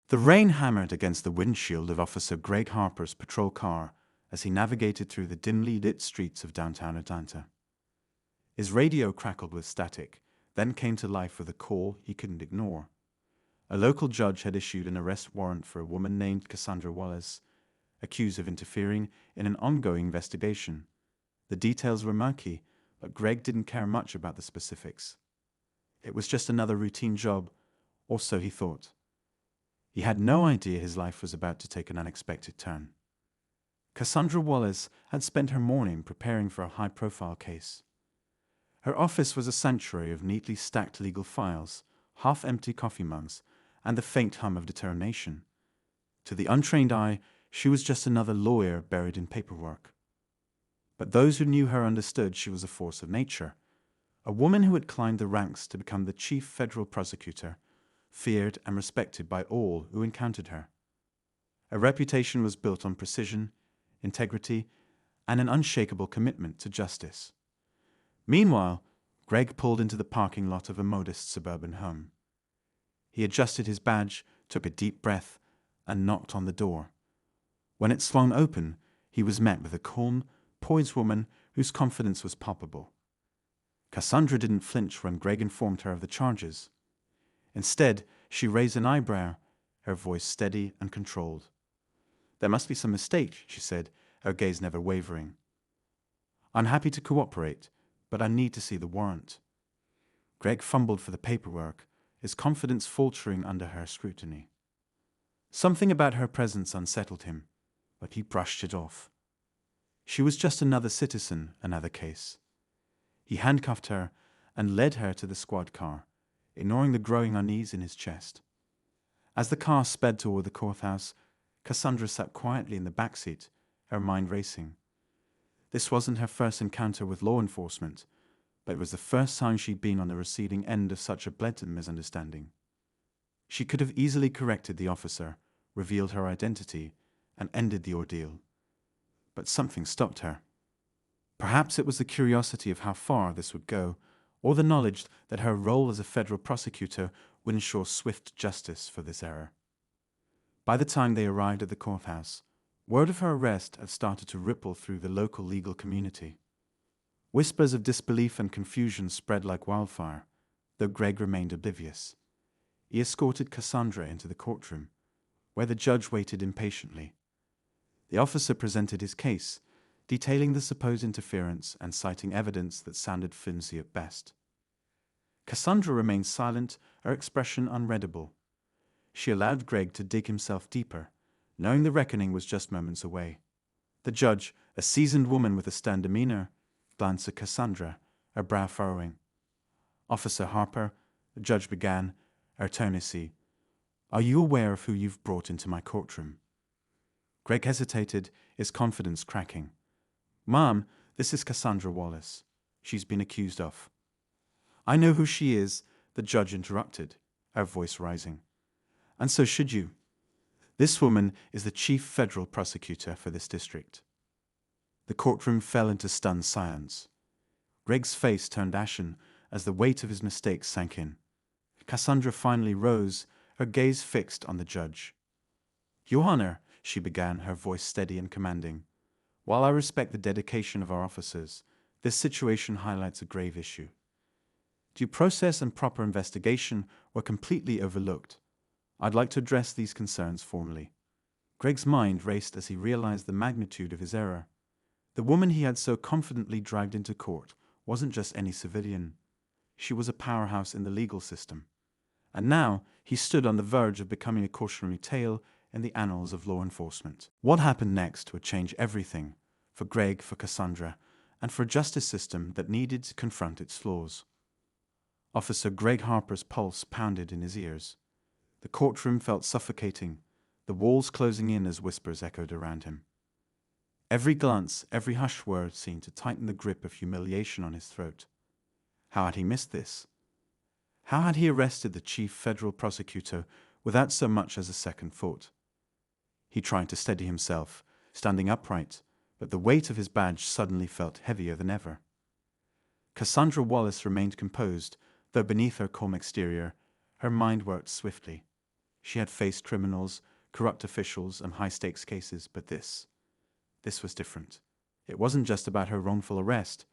The rain hammered against the windshield of Officer Greg Harper's patrol car as he navigated through the dimly lit streets of downtown Atlanta. His radio crackled with static, then came to life with a call he couldn't ignore. A local judge had issued an arrest warrant for a woman named Cassandra Wallace, accused of interfering in an ongoing investigation. The details were murky, but Greg didn't care much about the specifics. It was just another routine job, or so he thought. He had no idea his life was about to take an unexpected turn. Cassandra Wallace had spent her morning preparing for a high-profile case. Her office was a sanctuary of neatly stacked legal files, half-empty coffee mugs, and the faint hum of determination. To the untrained eye, she was just another lawyer buried in paperwork. But those who knew her understood she was a force of nature, a woman who had climbed the ranks to become the chief federal prosecutor, feared and respected by all who encountered her. Her reputation was built on precision, integrity, and an unshakable commitment to justice. Meanwhile, Greg pulled into the parking lot of a modest suburban home. He adjusted his badge, took a deep breath, and knocked on the door. When it swung open, he was met with a calm, poised woman whose confidence was palpable. Cassandra didn't flinch when Greg informed her of the charges. Instead, she raised an eyebrow, her voice steady and controlled. "There must be some mistake," she said, her gaze never wavering. "I'm happy to cooperate, but I need to see the warrant." Greg fumbled for the paperwork, his confidence faltering under her scrutiny. Something about her presence unsettled him, but he brushed it off. She was just another citizen, another case. He handcuffed her and led her to the squad car, ignoring the growing unease in his chest. As the car sped toward the courthouse, Cassandra sat quietly in the back seat, her mind racing. This wasn't her first encounter with law enforcement, but it was the first time she'd been on the receiving end of such a blatant misunderstanding. She could have easily corrected the officer, revealed her identity, and ended the ordeal. But something stopped her. Perhaps it was the curiosity of how far this would go, or the knowledge that her role as a federal prosecutor would ensure swift justice for this error. By the time they arrived at the courthouse, word of her arrest had started to ripple through the local legal community. Whispers of disbelief and confusion spread like wildfire, though Greg remained oblivious. He escorted Cassandra into the courtroom, where the judge waited impatiently. The officer presented his case, detailing the supposed interference and citing evidence that sounded flimsy at best. Cassandra remained silent, her expression unreadable. She allowed Greg to dig himself deeper, knowing the reckoning was just moments away. The judge, a seasoned woman with a stern demeanor, glanced at Cassandra, her brow furrowing. "Officer Harper," the judge began, her tone icy, "are you aware of who you've brought into my courtroom?" Greg hesitated, his confidence cracking. "Ma'am, this is Cassandra Wallace. She's been accused of—" "I know who she is," the judge interrupted, her voice rising. "And so should you. This woman is the chief federal prosecutor for this district." The courtroom fell into stunned silence. Greg's face turned ashen as the weight of his mistakes sank in. Cassandra finally rose, her gaze fixed on the judge. "Your Honor," she began, her voice steady and commanding, "while I respect the dedication of our officers, this situation highlights a grave issue. Due process and proper investigation were completely overlooked. I'd like to address these concerns formally." Greg's mind raced as he realized the magnitude of his error. The woman he had so confidently dragged into court wasn't just any civilian. She was a powerhouse in the legal system. And now he stood on the verge of becoming a cautionary tale in the annals of law enforcement. What happened next would change everything, for Greg, for Cassandra, and for a justice system that needed to confront its flaws. Officer Greg Harper's pulse pounded in his ears. The courtroom felt suffocating, the walls closing in as whispers echoed around him. Every glance, every hushed word seemed to tighten the grip of humiliation on his throat. How had he missed this? How had he arrested the chief federal prosecutor without so much as a second thought? He tried to steady himself, standing upright, but the weight of his badge suddenly felt heavier than ever. Cassandra Wallace remained composed, though beneath her calm exterior, her mind worked swiftly. She had faced criminals, corrupt officials, and high-stakes cases, but this was different. It wasn't just about her wrongful arrest.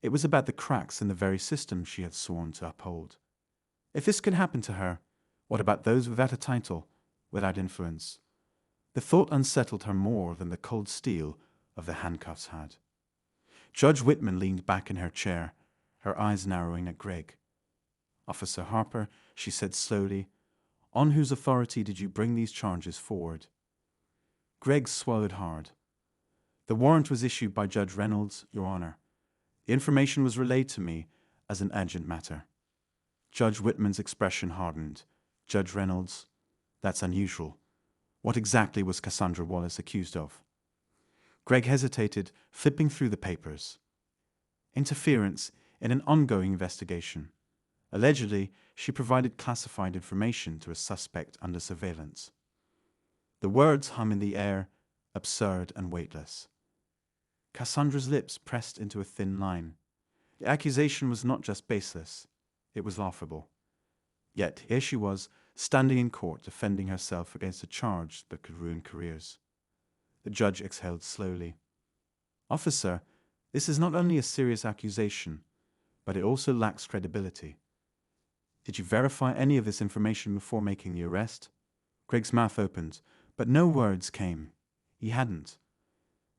It was about the cracks in the very system she had sworn to uphold. If this could happen to her, what about those without a title, without influence? The thought unsettled her more than the cold steel of the handcuffs had. Judge Whitman leaned back in her chair, her eyes narrowing at Greg. "Officer Harper," she said slowly, "on whose authority did you bring these charges forward?" Greg swallowed hard. "The warrant was issued by Judge Reynolds, Your Honor. The information was relayed to me as an urgent matter." Judge Whitman's expression hardened. "Judge Reynolds, that's unusual. What exactly was Cassandra Wallace accused of?" Greg hesitated, flipping through the papers. Interference in an ongoing investigation. Allegedly, she provided classified information to a suspect under surveillance. The words hum in the air, absurd and weightless. Cassandra's lips pressed into a thin line. The accusation was not just baseless, it was laughable. Yet here she was, standing in court defending herself against a charge that could ruin careers. The judge exhaled slowly. "Officer, this is not only a serious accusation, but it also lacks credibility. Did you verify any of this information before making the arrest?" Greg's mouth opened, but no words came. He hadn't.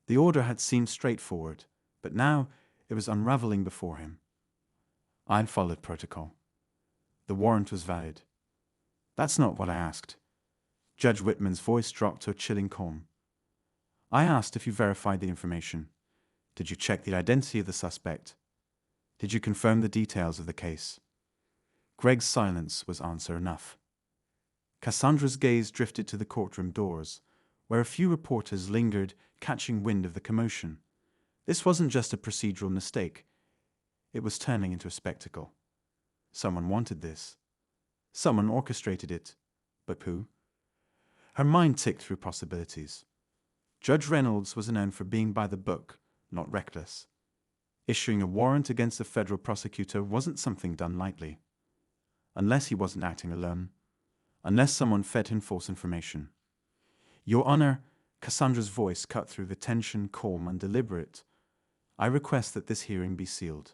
The order had seemed straightforward, but now it was unraveling before him. "I followed protocol. The warrant was valid." "That's not what I asked." Judge Whitman's voice dropped to a chilling calm. "I asked if you verified the information. Did you check the identity of the suspect? Did you confirm the details of the case?" Greg's silence was answer enough. Cassandra's gaze drifted to the courtroom doors, where a few reporters lingered, catching wind of the commotion. This wasn't just a procedural mistake. It was turning into a spectacle. Someone wanted this. Someone orchestrated it. But who? Her mind ticked through possibilities. Judge Reynolds was known for being by the book, not reckless. Issuing a warrant against a federal prosecutor wasn't something done lightly. Unless he wasn't acting alone. Unless someone fed him false information. "Your Honor," Cassandra's voice cut through the tension, calm and deliberate. "I request that this hearing be sealed.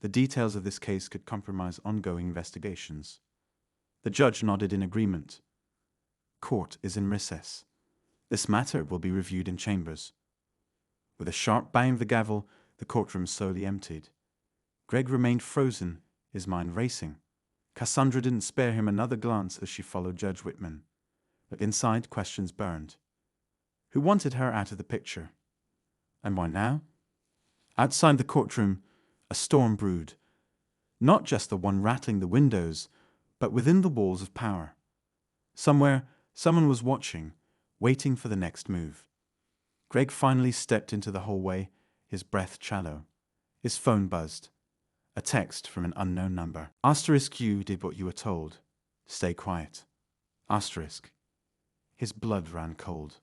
The details of this case could compromise ongoing investigations." The judge nodded in agreement. "Court is in recess. This matter will be reviewed in chambers." With a sharp bang of the gavel, the courtroom slowly emptied. Greg remained frozen, his mind racing. Cassandra didn't spare him another glance as she followed Judge Whitman. But inside, questions burned. Who wanted her out of the picture? And why now? Outside the courtroom, a storm brewed. Not just the one rattling the windows, but within the walls of power. Somewhere, someone was watching, waiting for the next move. Greg finally stepped into the hallway, his breath shallow. His phone buzzed. A text from an unknown number. "You did what you were told. Stay quiet." His blood ran cold.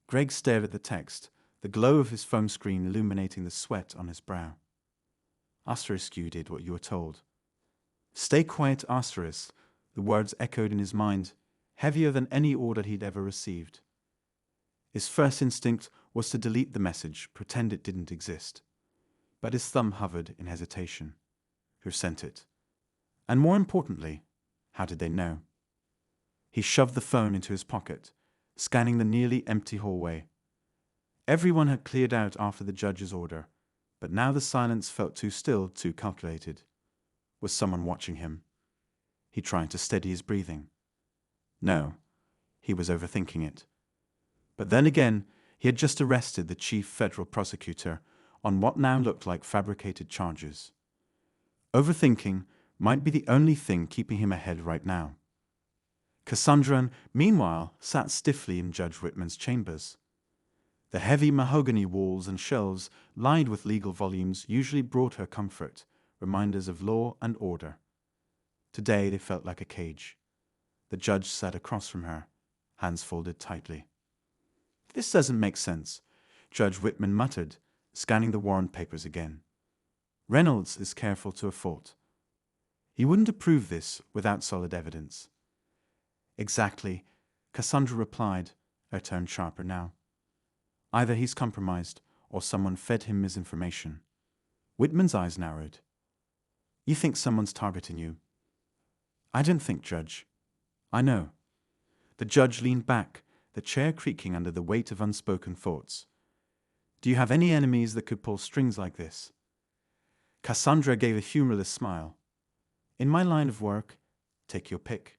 Greg stared at the text, the glow of his phone screen illuminating the sweat on his brow. "You did what you were told. Stay quiet, The words echoed in his mind, heavier than any order he'd ever received. His first instinct was to delete the message, pretend it didn't exist. But his thumb hovered in hesitation. Who sent it? And more importantly, how did they know? He shoved the phone into his pocket, scanning the nearly empty hallway. Everyone had cleared out after the judge's order, but now the silence felt too still, too calculated. Was someone watching him? He tried to steady his breathing. No, he was overthinking it. But then again, he had just arrested the chief federal prosecutor on what now looked like fabricated charges. Overthinking might be the only thing keeping him ahead right now. Cassandra, meanwhile, sat stiffly in Judge Whitman's chambers. The heavy mahogany walls and shelves lined with legal volumes usually brought her comfort, reminders of law and order. Today they felt like a cage. The judge sat across from her, hands folded tightly. "This doesn't make sense," Judge Whitman muttered, scanning the warrant papers again. "Reynolds is careful to a fault. He wouldn't approve this without solid evidence. Exactly, Cassandra replied, her tone sharper now. Either he's compromised, or someone fed him misinformation. Whitman's eyes narrowed. You think someone's targeting you? I don't think, Judge. I know. The judge leaned back, the chair creaking under the weight of unspoken thoughts. Do you have any enemies that could pull strings like this? Cassandra gave a humorless smile. In my line of work, take your pick.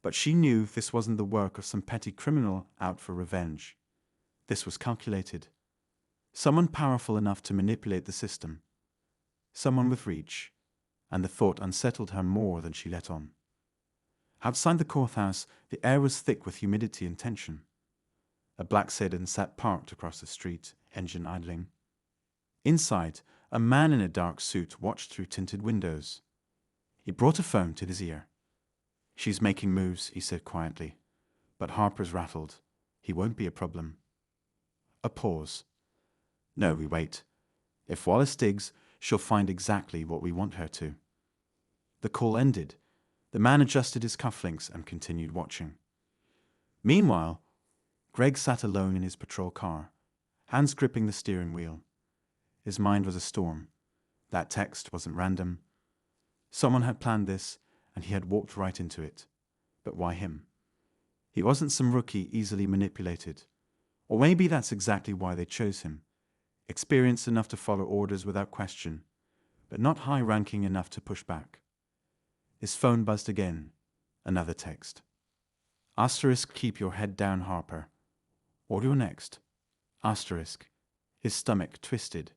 But she knew this wasn't the work of some petty criminal out for revenge. This was calculated. Someone powerful enough to manipulate the system. Someone with reach. And the thought unsettled her more than she let on. Outside the courthouse, the air was thick with humidity and tension. A black sedan sat parked across the street, engine idling. Inside, a man in a dark suit watched through tinted windows. He brought a phone to his ear. She's making moves, he said quietly. But Harper's rattled. He won't be a problem. A pause. No, we wait. If Wallace digs, she'll find exactly what we want her to. The call ended. The man adjusted his cufflinks and continued watching. Meanwhile, Greg sat alone in his patrol car, hands gripping the steering wheel. His mind was a storm. That text wasn't random. Someone had planned this, and he had walked right into it. But why him? He wasn't some rookie easily manipulated. Or maybe that's exactly why they chose him. Experienced enough to follow orders without question, but not high-ranking enough to push back. His phone buzzed again. Another text. Asterisk, keep your head down, Harper. What do next? Asterisk. His stomach twisted.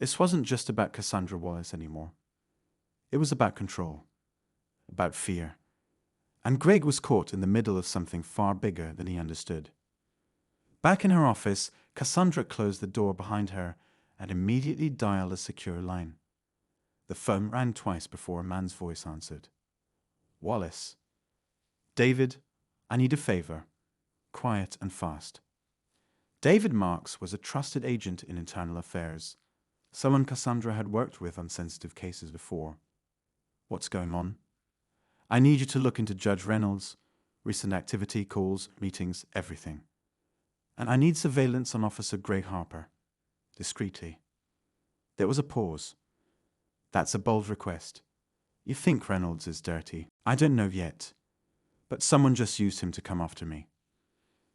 This wasn't just about Cassandra Wallace anymore. It was about control. About fear. And Greg was caught in the middle of something far bigger than he understood. Back in her office, Cassandra closed the door behind her and immediately dialed a secure line. The phone rang twice before a man's voice answered. Wallace. David, I need a favor. Quiet and fast. David Marks was a trusted agent in internal affairs, someone Cassandra had worked with on sensitive cases before. What's going on? I need you to look into Judge Reynolds, recent activity, calls, meetings, everything. And I need surveillance on Officer Greg Harper. Discreetly. There was a pause. That's a bold request. You think Reynolds is dirty? I don't know yet. But someone just used him to come after me.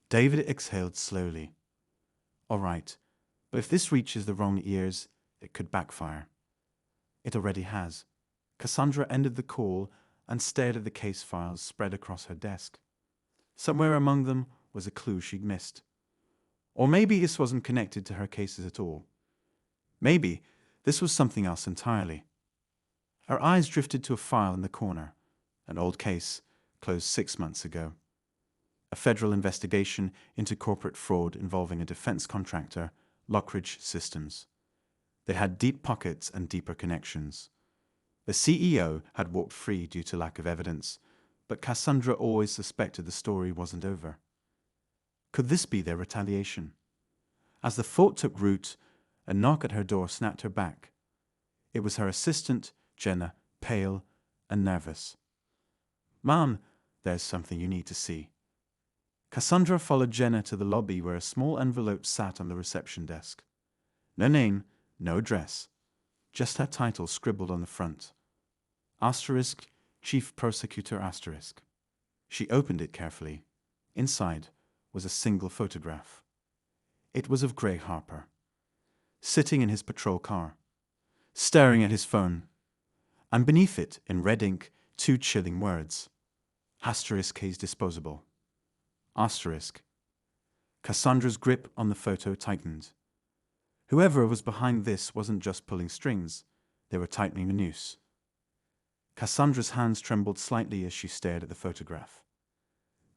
David exhaled slowly. All right, but if this reaches the wrong ears, it could backfire. It already has. Cassandra ended the call and stared at the case files spread across her desk. Somewhere among them was a clue she'd missed. Or maybe this wasn't connected to her cases at all. Maybe this was something else entirely. Her eyes drifted to a file in the corner, an old case, closed 6 months ago. A federal investigation into corporate fraud involving a defense contractor, Lockridge Systems. They had deep pockets and deeper connections. The CEO had walked free due to lack of evidence, but Cassandra always suspected the story wasn't over. Could this be their retaliation? As the thought took root, a knock at her door snapped her back. It was her assistant, Jenna, pale and nervous. Ma'am, there's something you need to see. Cassandra followed Jenna to the lobby where a small envelope sat on the reception desk. No name, no address. Just her title scribbled on the front. Asterisk, Chief Prosecutor asterisk. She opened it carefully. Inside was a single photograph. It was of Greg Harper, sitting in his patrol car, staring at his phone, and beneath it, in red ink, 2 chilling words. Asterisk, he's disposable. Asterisk. Cassandra's grip on the photo tightened. Whoever was behind this wasn't just pulling strings, they were tightening a noose. Cassandra's hands trembled slightly as she stared at the photograph.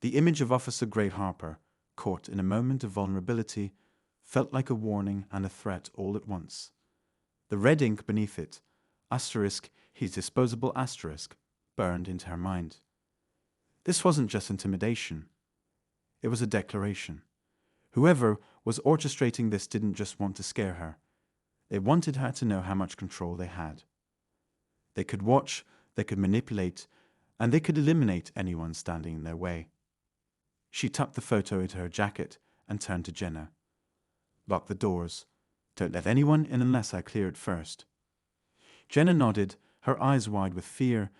The image of Officer Greg Harper, caught in a moment of vulnerability, felt like a warning and a threat all at once. The red ink beneath it, asterisk, he's disposable asterisk, burned into her mind. This wasn't just intimidation. It was a declaration. Whoever was orchestrating this didn't just want to scare her. They wanted her to know how much control they had. They could watch, they could manipulate, and they could eliminate anyone standing in their way. She tucked the photo into her jacket and turned to Jenna. "Lock the doors. Don't let anyone in unless I clear it first." Jenna nodded, her eyes wide with fear,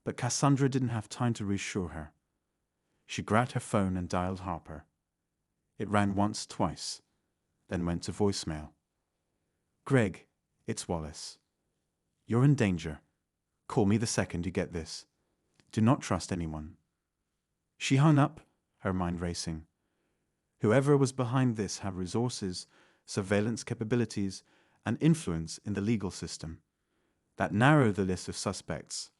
but Cassandra didn't have time to reassure her. She grabbed her phone and dialed Harper. It rang once, twice, then went to voicemail. "Greg, it's Wallace. You're in danger. Call me the second you get this. Do not trust anyone." She hung up, her mind racing. Whoever was behind this had resources, surveillance capabilities, and influence in the legal system. That narrowed the list of suspects.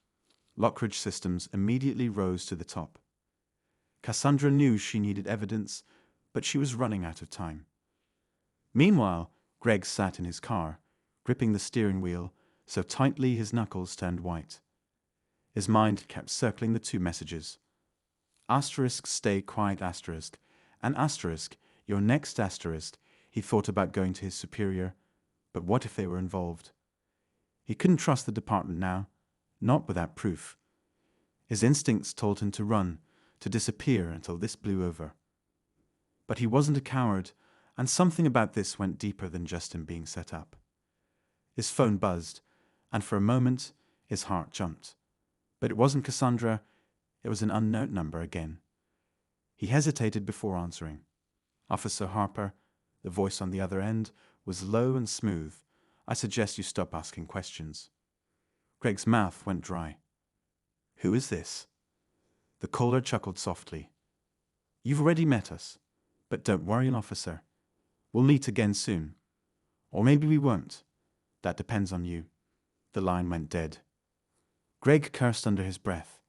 Lockridge Systems immediately rose to the top. Cassandra knew she needed evidence, but she was running out of time. Meanwhile, Greg sat in his car, gripping the steering wheel so tightly his knuckles turned white. His mind kept circling the two messages. Asterisk, stay quiet, asterisk, and asterisk, your next asterisk. He thought about going to his superior, but what if they were involved? He couldn't trust the department now, not without proof. His instincts told him to run, to disappear until this blew over. But he wasn't a coward, and something about this went deeper than just him being set up. His phone buzzed, and for a moment his heart jumped. But it wasn't Cassandra, it was an unknown number again. He hesitated before answering. "Officer Harper," the voice on the other end was low and smooth. "I suggest you stop asking questions." Greg's mouth went dry. "Who is this?" The caller chuckled softly. "You've already met us, but don't worry, officer. We'll meet again soon. Or maybe we won't. That depends on you." The line went dead. Greg cursed under his breath.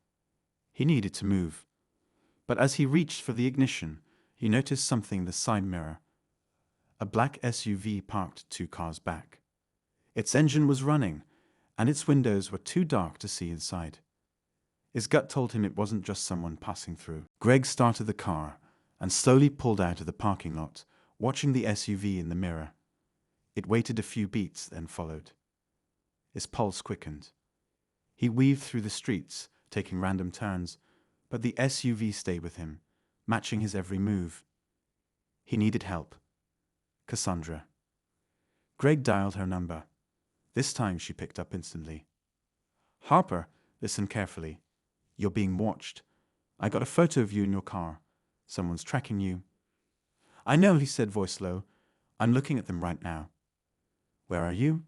He needed to move. But as he reached for the ignition, he noticed something in the side mirror. A black SUV parked 2 cars back. Its engine was running, and its windows were too dark to see inside. His gut told him it wasn't just someone passing through. Greg started the car and slowly pulled out of the parking lot, watching the SUV in the mirror. It waited a few beats, then followed. His pulse quickened. He weaved through the streets, taking random turns, but the SUV stayed with him, matching his every move. He needed help. Cassandra. Greg dialed her number. This time she picked up instantly. "Harper, listen carefully. You're being watched. I got a photo of you in your car. Someone's tracking you." "I know," he said, voice low. "I'm looking at them right now." "Where are you?"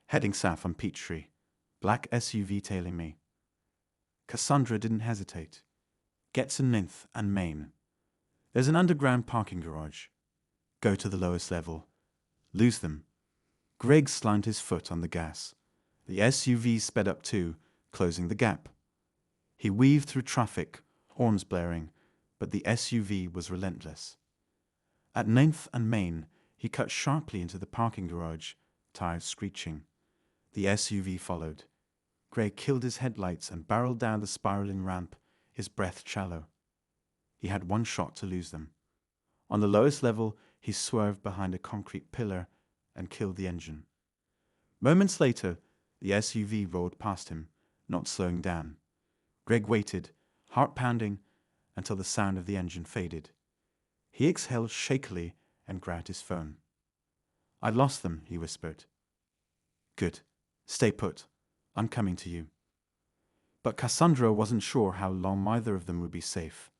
"Heading south on Peachtree. Black SUV tailing me." Cassandra didn't hesitate. "Get to 9th and Main. There's an underground parking garage. Go to the lowest level. Lose them." Greg slammed his foot on the gas. The SUV sped up too, closing the gap. He weaved through traffic, horns blaring, but the SUV was relentless. At 9th and Main, he cut sharply into the parking garage, tires screeching. The SUV followed. Greg killed his headlights and barreled down the spiraling ramp, his breath shallow. He had one shot to lose them. On the lowest level, he swerved behind a concrete pillar and killed the engine. Moments later, the SUV rolled past him, not slowing down. Greg waited, heart pounding, until the sound of the engine faded. He exhaled shakily and grabbed his phone. "I lost them," he whispered. "Good. Stay put. I'm coming to you." But Cassandra wasn't sure how long either of them would be safe.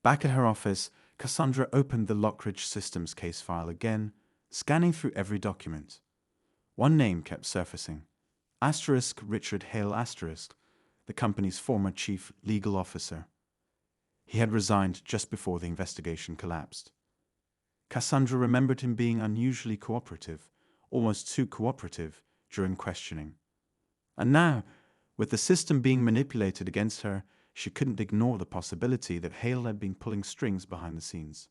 Back at her office, Cassandra opened the Lockridge Systems case file again, scanning through every document. One name kept surfacing. Asterisk Richard Hale Asterisk, the company's former chief legal officer. He had resigned just before the investigation collapsed. Cassandra remembered him being unusually cooperative, almost too cooperative, during questioning. And now, with the system being manipulated against her, she couldn't ignore the possibility that Hale had been pulling strings behind the scenes.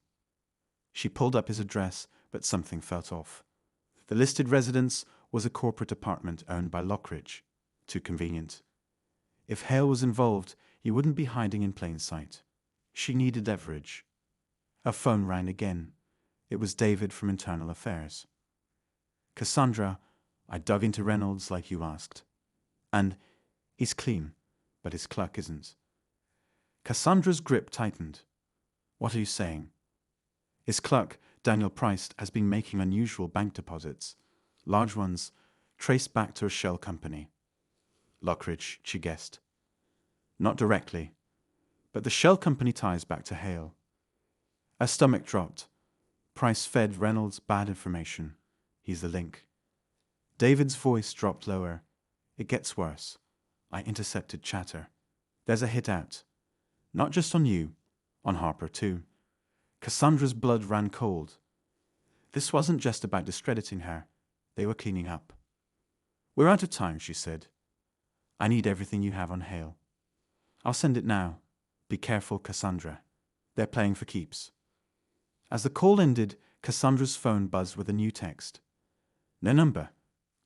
She pulled up his address, but something felt off. The listed residence was a corporate apartment owned by Lockridge. Too convenient. If Hale was involved, he wouldn't be hiding in plain sight. She needed leverage. Her phone rang again. It was David from Internal Affairs. "Cassandra, I dug into Reynolds like you asked. And he's clean. but his clerk isn't. Cassandra's grip tightened. What are you saying? His clerk, Daniel Price, has been making unusual bank deposits, large ones, traced back to a shell company. Lockridge, she guessed. Not directly, but the shell company ties back to Hale. Her stomach dropped. Price fed Reynolds bad information. He's the link. David's voice dropped lower. It gets worse. I intercepted chatter. There's a hit out. Not just on you, on Harper too. Cassandra's blood ran cold. This wasn't just about discrediting her. They were cleaning up. We're out of time, she said. I need everything you have on Hale. I'll send it now. Be careful, Cassandra. They're playing for keeps. As the call ended, Cassandra's phone buzzed with a new text. No number,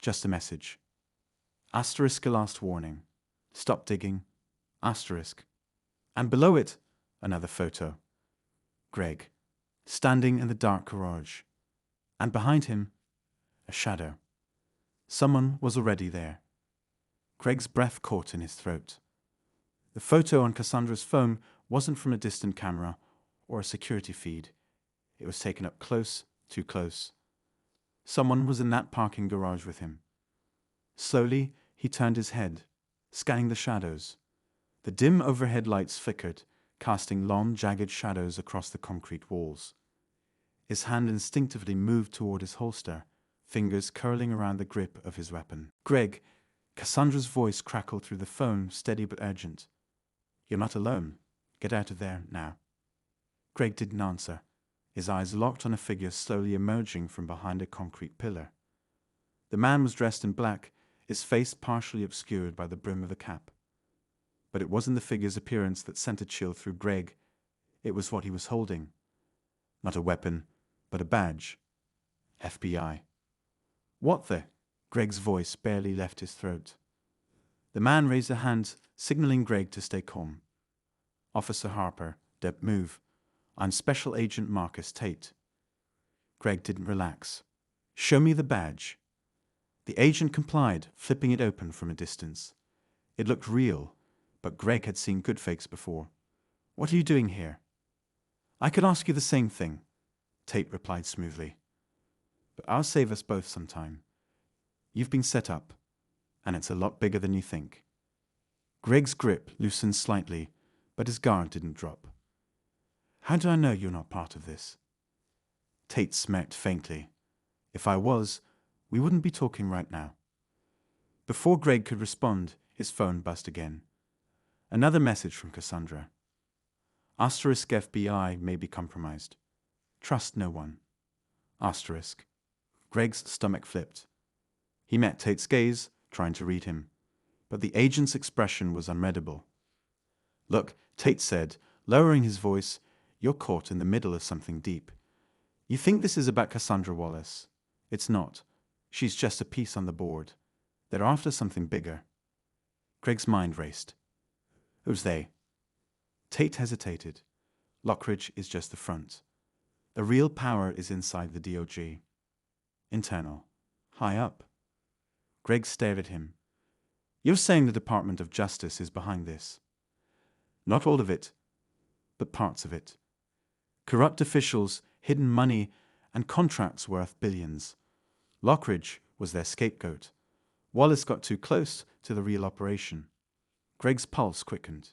just a message. Asterisk a last warning. Stop digging. Asterisk. And below it, another photo. Greg, standing in the dark garage. And behind him, a shadow. Someone was already there. Greg's breath caught in his throat. The photo on Cassandra's phone wasn't from a distant camera or a security feed. It was taken up close, too close. Someone was in that parking garage with him. Slowly, he turned his head, scanning the shadows. The dim overhead lights flickered, casting long, jagged shadows across the concrete walls. His hand instinctively moved toward his holster, fingers curling around the grip of his weapon. Greg, Cassandra's voice crackled through the phone, steady but urgent. You're not alone. Get out of there now. Greg didn't answer, his eyes locked on a figure slowly emerging from behind a concrete pillar. The man was dressed in black, his face partially obscured by the brim of a cap. But it wasn't the figure's appearance that sent a chill through Greg. It was what he was holding. Not a weapon, but a badge. FBI. What the? Greg's voice barely left his throat. The man raised a hand, signaling Greg to stay calm. Officer Harper, don't move. I'm Special Agent Marcus Tate. Greg didn't relax. Show me the badge. The agent complied, flipping it open from a distance. It looked real, but Greg had seen good fakes before. What are you doing here? I could ask you the same thing, Tate replied smoothly. But I'll save us both some time. You've been set up, and it's a lot bigger than you think. Greg's grip loosened slightly, but his guard didn't drop. How do I know you're not part of this? Tate smirked faintly. If I was, we wouldn't be talking right now. Before Greg could respond, his phone buzzed again. Another message from Cassandra. Asterisk FBI may be compromised. Trust no one. Asterisk. Greg's stomach flipped. He met Tate's gaze, trying to read him, but the agent's expression was unreadable. Look, Tate said, lowering his voice, you're caught in the middle of something deep. You think this is about Cassandra Wallace. It's not. She's just a piece on the board. They're after something bigger. Greg's mind raced. Who's they? Tate hesitated. Lockridge is just the front. The real power is inside the DOJ. Internal. High up. Greg stared at him. You're saying the Department of Justice is behind this? Not all of it, but parts of it. Corrupt officials, hidden money, and contracts worth billions. Lockridge was their scapegoat. Wallace got too close to the real operation. Greg's pulse quickened.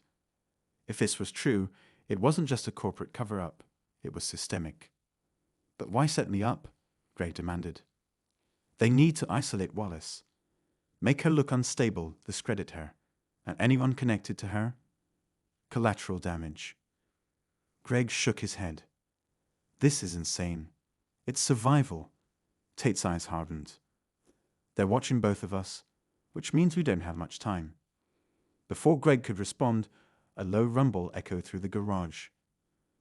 If this was true, it wasn't just a corporate cover-up. It was systemic. But why set me up? Greg demanded. They need to isolate Wallace. Make her look unstable, discredit her. And anyone connected to her? Collateral damage. Greg shook his head. This is insane. It's survival. Tate's eyes hardened. They're watching both of us, which means we don't have much time. Before Greg could respond, a low rumble echoed through the garage.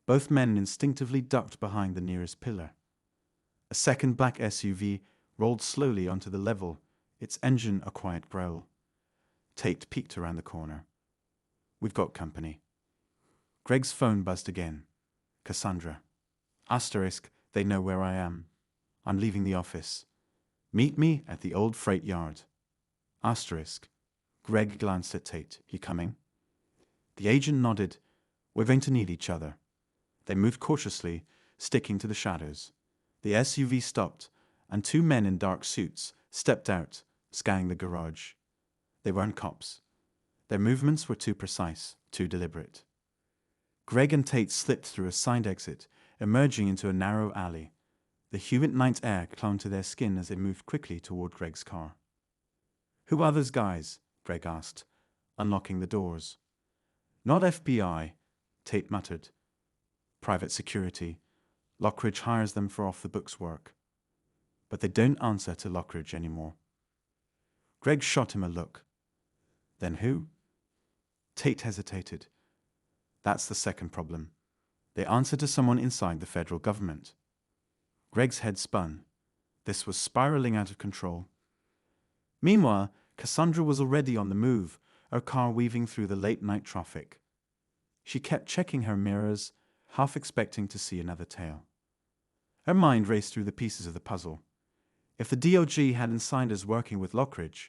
Both men instinctively ducked behind the nearest pillar. A second black SUV rolled slowly onto the level, its engine a quiet growl. Tate peeked around the corner. We've got company. Greg's phone buzzed again. Cassandra. Asterisk, they know where I am. I'm leaving the office. Meet me at the old freight yard. Asterisk. Greg glanced at Tate. You coming? The agent nodded. We're going to need each other. They moved cautiously, sticking to the shadows. The SUV stopped, and 2 men in dark suits stepped out, scanning the garage. They weren't cops. Their movements were too precise, too deliberate. Greg and Tate slipped through a side exit, emerging into a narrow alley. The humid night air clung to their skin as they moved quickly toward Greg's car. "Who are those guys?" Greg asked, unlocking the doors. "Not FBI," Tate muttered. "Private security. Lockridge hires them for off-the-books work. But they don't answer to Lockridge anymore." Greg shot him a look. "Then who?" Tate hesitated. "That's the second problem. They answer to someone inside the federal government." Greg's head spun. This was spiraling out of control. Meanwhile, Cassandra was already on the move, her car weaving through the late-night traffic. She kept checking her mirrors, half expecting to see another tale. Her mind raced through the pieces of the puzzle. If the DOJ had insiders working with Lockridge,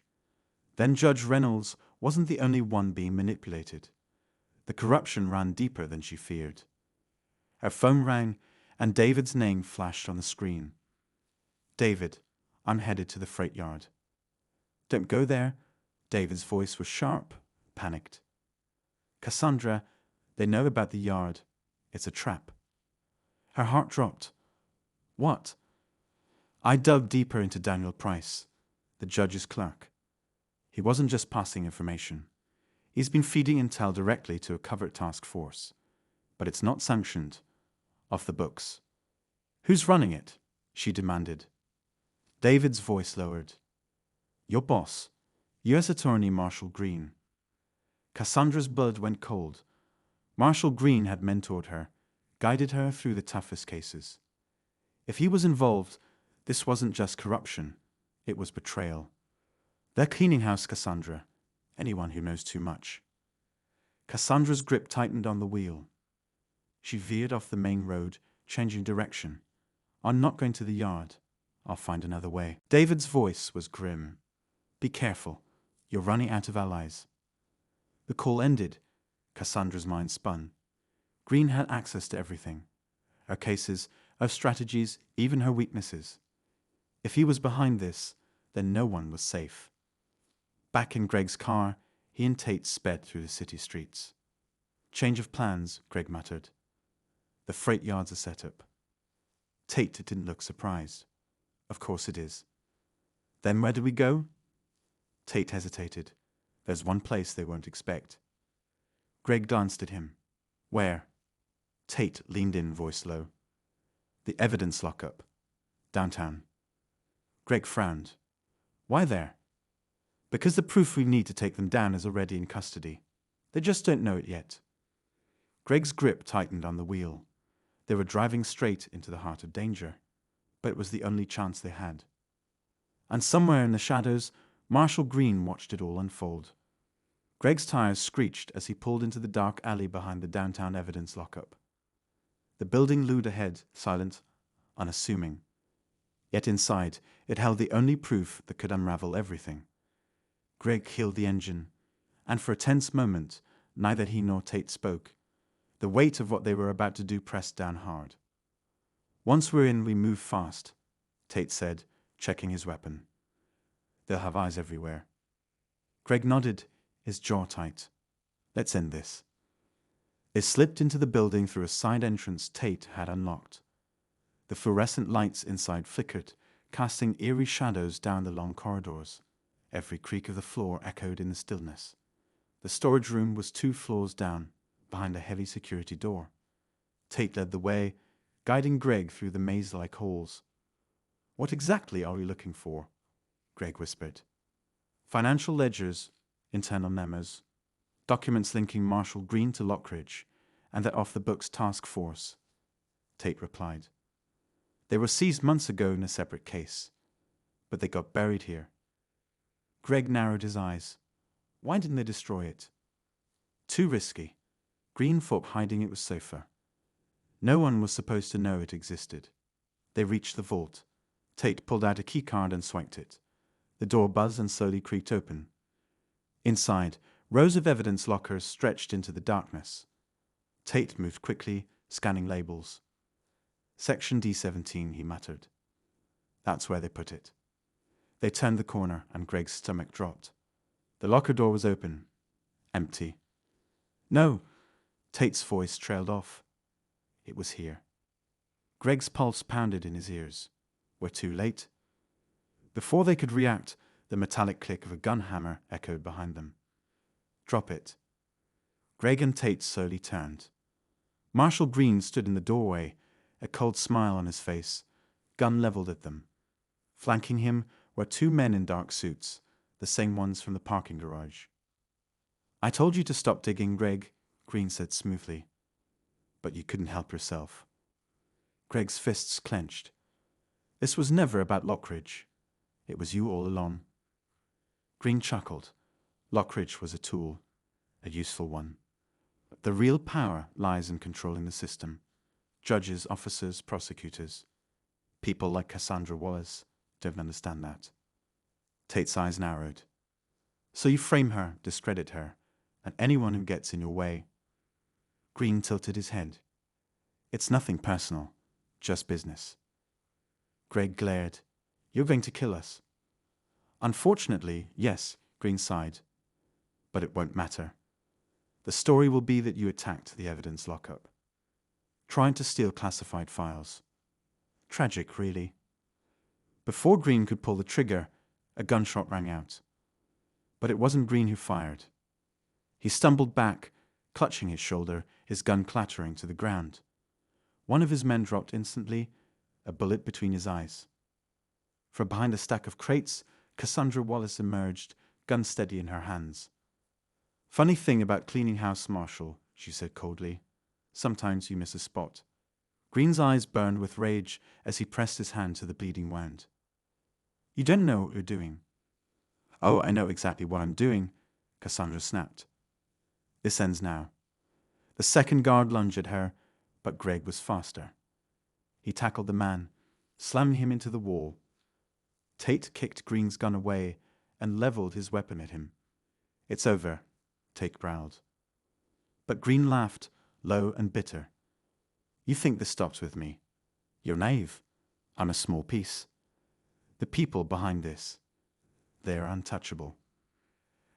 then Judge Reynolds wasn't the only one being manipulated. The corruption ran deeper than she feared. Her phone rang, and David's name flashed on the screen. "David, I'm headed to the freight yard." "Don't go there." David's voice was sharp, panicked. "Cassandra, they know about the yard. It's a trap." Her heart dropped. "What?" I dug deeper into Daniel Price, the judge's clerk. He wasn't just passing information. He's been feeding intel directly to a covert task force. But it's not sanctioned. Off the books. "Who's running it?" she demanded. David's voice lowered. "Your boss, U.S. Attorney Marshall Green." Cassandra's blood went cold. Marshall Green had mentored her, guided her through the toughest cases. If he was involved, this wasn't just corruption, it was betrayal. They're cleaning house, Cassandra. Anyone who knows too much. Cassandra's grip tightened on the wheel. She veered off the main road, changing direction. "I'm not going to the yard. I'll find another way." David's voice was grim. "Be careful. You're running out of allies." The call ended. Cassandra's mind spun. Green had access to everything. Her cases, her strategies, even her weaknesses. If he was behind this, then no one was safe. Back in Greg's car, he and Tate sped through the city streets. "Change of plans," Greg muttered. "The freight yard's a setup." Tate didn't look surprised. "Of course it is." "Then where do we go?" Tate hesitated. "There's one place they won't expect." Greg glanced at him. "Where?" Tate leaned in, voice low. "The evidence lockup. Downtown." Greg frowned. "Why there?" "Because the proof we need to take them down is already in custody. They just don't know it yet." Greg's grip tightened on the wheel. They were driving straight into the heart of danger, but it was the only chance they had. And somewhere in the shadows, Marshall Green watched it all unfold. Greg's tires screeched as he pulled into the dark alley behind the downtown evidence lockup. The building loomed ahead, silent, unassuming. Yet inside, it held the only proof that could unravel everything. Greg killed the engine, and for a tense moment, neither he nor Tate spoke. The weight of what they were about to do pressed down hard. "Once we're in, we move fast," Tate said, checking his weapon. "They'll have eyes everywhere." Greg nodded, his jaw tight. "Let's end this." They slipped into the building through a side entrance Tate had unlocked. The fluorescent lights inside flickered, casting eerie shadows down the long corridors. Every creak of the floor echoed in the stillness. The storage room was 2 floors down, behind a heavy security door. Tate led the way, guiding Greg through the maze-like halls. "What exactly are we looking for?" Greg whispered. "Financial ledgers, internal memos, documents linking Marshall Green to Lockridge, and that off-the-books task force," Tate replied. "They were seized months ago in a separate case, but they got buried here." Greg narrowed his eyes. Why didn't they destroy it? Too risky. Green thought hiding it was safer. No one was supposed to know it existed. They reached the vault. Tate pulled out a keycard and swiped it. The door buzzed and slowly creaked open. Inside, Rows of evidence lockers stretched into the darkness. Tate moved quickly, scanning labels. Section D17, he muttered. That's where they put it. They turned the corner, and Greg's stomach dropped. The locker door was open. Empty. No! Tate's voice trailed off. It was here. Greg's pulse pounded in his ears. We're too late. Before they could react, the metallic click of a gun hammer echoed behind them. Drop it. Greg and Tate slowly turned. Marshal Green stood in the doorway, a cold smile on his face, gun leveled at them. Flanking him were two men in dark suits, the same ones from the parking garage. I told you to stop digging, Greg, Green said smoothly. But you couldn't help yourself. Greg's fists clenched. This was never about Lockridge. It was you all along. Green chuckled. Lockridge was a tool, a useful one. The real power lies in controlling the system. Judges, officers, prosecutors. People like Cassandra Wallace don't understand that. Tate's eyes narrowed. So you frame her, discredit her, and anyone who gets in your way. Green tilted his head. It's nothing personal, just business. Greg glared. You're going to kill us. Unfortunately, yes, Green sighed. But it won't matter. The story will be that you attacked the evidence lockup. Trying to steal classified files. Tragic, really. Before Green could pull the trigger, a gunshot rang out. But it wasn't Green who fired. He stumbled back, clutching his shoulder, his gun clattering to the ground. One of his men dropped instantly, a bullet between his eyes. From behind a stack of crates, Cassandra Wallace emerged, gun steady in her hands. Funny thing about cleaning house, Marshal, she said coldly. Sometimes you miss a spot. Green's eyes burned with rage as he pressed his hand to the bleeding wound. You don't know what you're doing. Oh, I know exactly what I'm doing, Cassandra snapped. This ends now. The second guard lunged at her, but Greg was faster. He tackled the man, slamming him into the wall. Tate kicked Green's gun away and leveled his weapon at him. It's over, Tate growled. But Green laughed, low and bitter. You think this stops with me? You're naive. I'm a small piece. The people behind this, they're untouchable.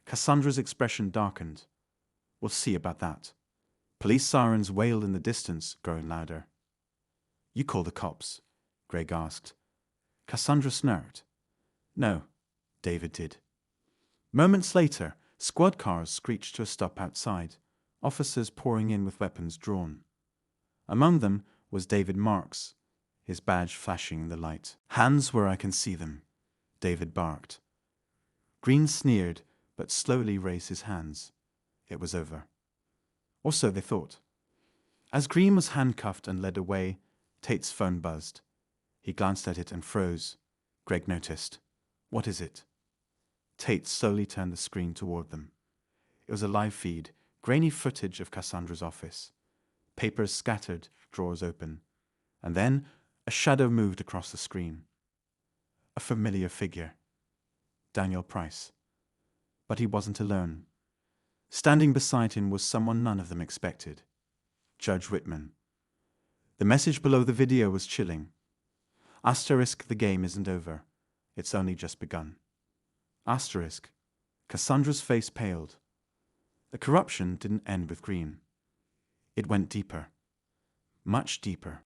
Cassandra's expression darkened. We'll see about that. Police sirens wailed in the distance, growing louder. You call the cops, Greg asked. Cassandra snarked. No, David did. Moments later, squad cars screeched to a stop outside, officers pouring in with weapons drawn. Among them was David Marks, his badge flashing in the light. Hands where I can see them, David barked. Green sneered, but slowly raised his hands. It was over. Or so they thought. As Green was handcuffed and led away, Tate's phone buzzed. He glanced at it and froze. Greg noticed. What is it? Tate slowly turned the screen toward them. It was a live feed, grainy footage of Cassandra's office. Papers scattered, drawers open. And then a shadow moved across the screen. A familiar figure. Daniel Price. But he wasn't alone. Standing beside him was someone none of them expected. Judge Whitman. The message below the video was chilling. Asterisk, the game isn't over. It's only just begun. Asterisk. Cassandra's face paled. The corruption didn't end with Green. It went deeper. Much deeper.